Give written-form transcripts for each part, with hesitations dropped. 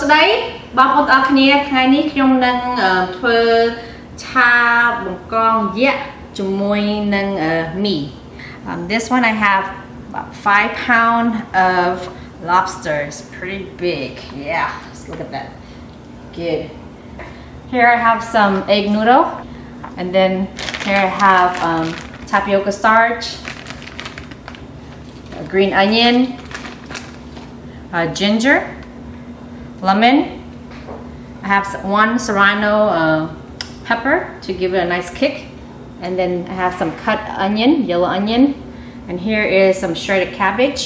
ស្ដីបងប្អូនទាំងអស់គ្នាថ្ងៃនេះខ្ញុំនឹងធ្វើឆាបង្កងយក្សជាមួយនឹង មី This one I have about 5 pounds of lobster. It's pretty big. Yeah, let's look at that. Good. Here I have some egg noodle, and then here I have tapioca starch, green onion, ginger, lemon. I have one serrano pepper to give it a nice kick, and then I have some cut onion, yellow onion, and here is some shredded cabbage,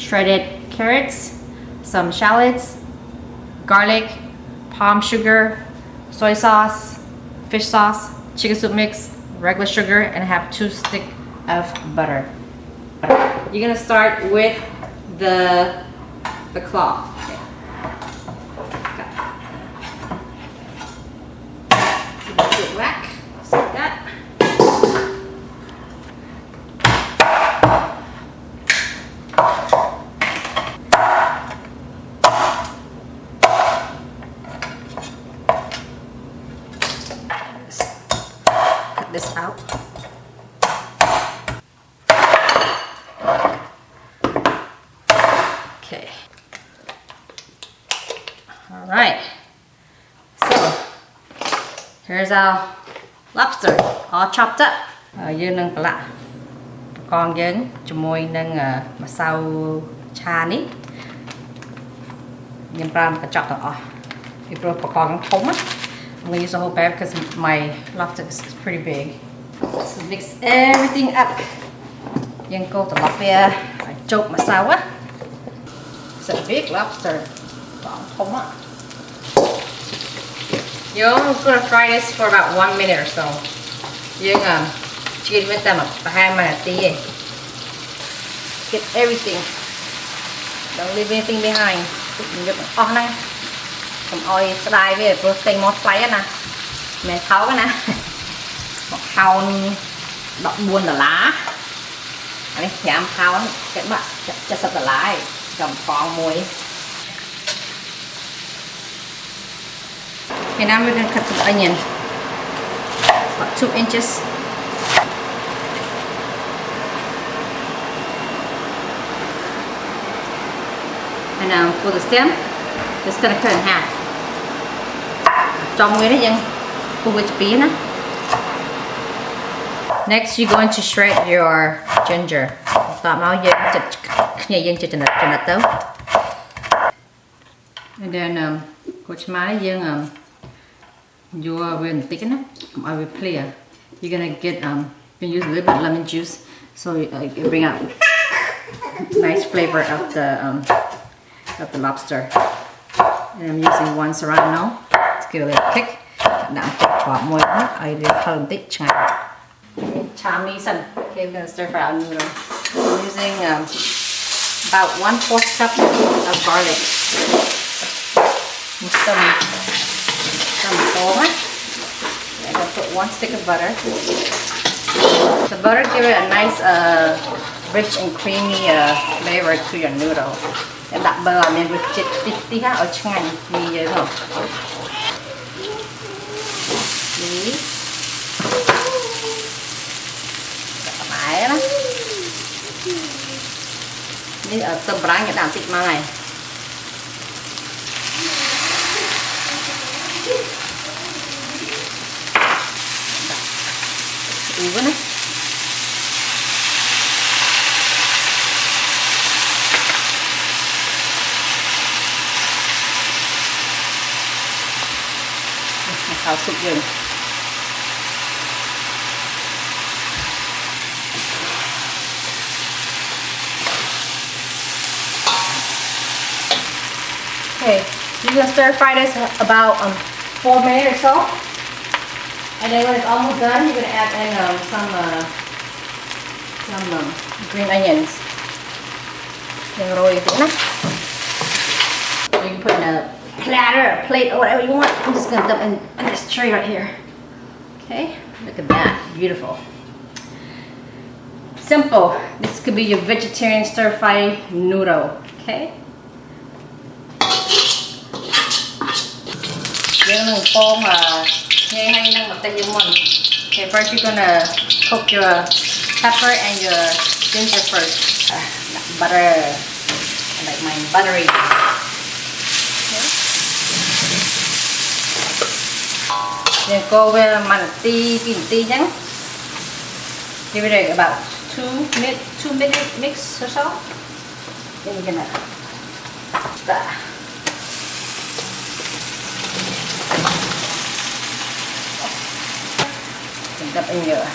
shredded carrots, some shallots, garlic, palm sugar, soy sauce, fish sauce, chicken soup mix, regular sugar, and I have 2 sticks of butter. You're gonna start with the claw. Okay. Give it a good whack, just like that. Cut this out. Okay. All right. So here's our lobster all chopped up. យើងនឹងប្រឡាក់បង្កងយើងជាមួយនឹងម្សៅឆានេះខ្ញុំប្រើកញ្ចក់ទាំងអស់ពីព្រោះបង្កងធំណា I'm going to use the whole bag because my lobster is pretty big. So mix everything up. យើងកូរត្រឡប់វាឲ្យជោគម្សៅណា It's a big lobster. You're gonna fry this for about 1 minute or so. You're chicken with them behind my tea. Get everything. Don't leave anything behind. Oh nè. Không oi slide với protein món slide nè. Mẹ tháo cái nè. Một thau đọt buôn là lá. Anh ấy nhảm thau cái bạn cho sập là lá. Cầm con muối. Okay, now we're going to cut some onion. About 2 inches. And for the stem, just going to cut in half. Trong nguyên đấy dân. Cùng với bí nè. Next, you're going to shred your ginger. Tạm máu dân nhà dân cho nật tấu. And then coach máy dân your when thicken I will clear. You're gonna get you can use a little bit of lemon juice so it bring out nice flavor of the lobster. And I'm using one serrano to give it a kick. Now bỏ môi I will thơm tích chai. Cham mi san. Okay, I'm gonna stir fry our noodle. I'm using about 1/4 cup of garlic. And some toma. I'm gonna put 1 stick of butter. The butter give it a nice rich and creamy flavor to your noodle. And that bơ mình với chít tí ha ở ngay như vậy thôi. Đi. Mãi đó. Đi ở tầm rang cái đàn thịt mà này. Even it. Sao sụp dừng. Okay, you're gonna stir fry this about 4 minutes or so. And then when it's almost done, you're gonna add in some green onions. Then roll it in. So you can put in a platter, a plate, or whatever you want. I'm just gonna dump in this tray right here. Okay, look at that, beautiful. Simple. This could be your vegetarian stir-fry noodle. Okay. dương nâng phong nghe hay nâng một tay dương môn. Okay, first you're gonna cook your pepper and your ginger first. Butter, I like mine buttery. Then go with manati, pinti nhé. Give it about 2 minutes mix or so. Then you're gonna dump in your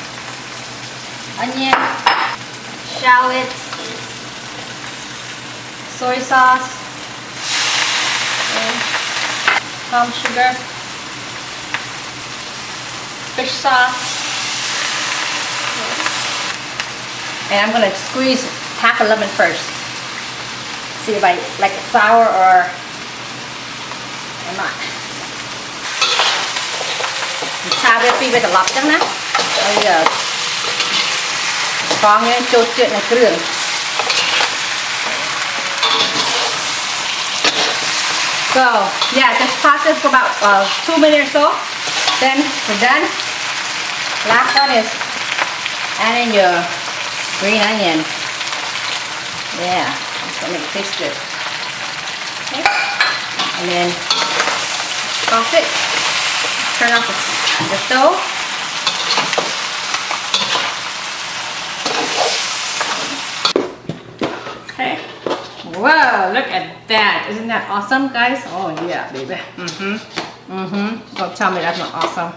onion, shallot, soy sauce, palm sugar, fish sauce, and I'm gonna squeeze half a lemon first. See if I like it sour or not. Cha với phi với cả lọc chắc nè. Bây giờ con nhé chốt chuyện này cứ đường. So yeah, just process for about 2 minutes or so. Then we're done. Last one is add in your green onion. Yeah, it's gonna make it taste good. Okay, and then off it. Turn off the stove. Okay. Whoa, look at that. Isn't that awesome, guys? Oh yeah, baby. Don't tell me that's not awesome.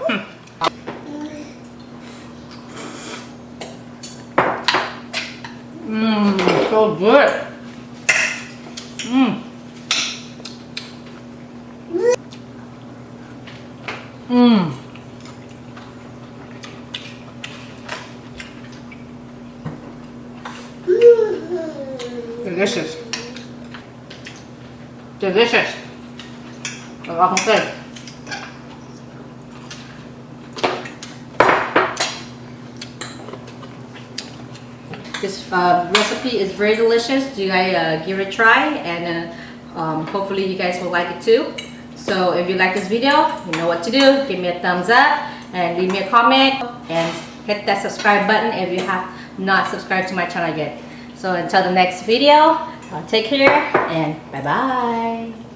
So good. Delicious. Delicious. Đó không kể. This recipe is very delicious. You guys give it a try, and hopefully you guys will like it too. So if you like this video, you know what to do. Give me a thumbs up and leave me a comment and hit that subscribe button if you have not subscribed to my channel yet. So until the next video, take care and bye bye.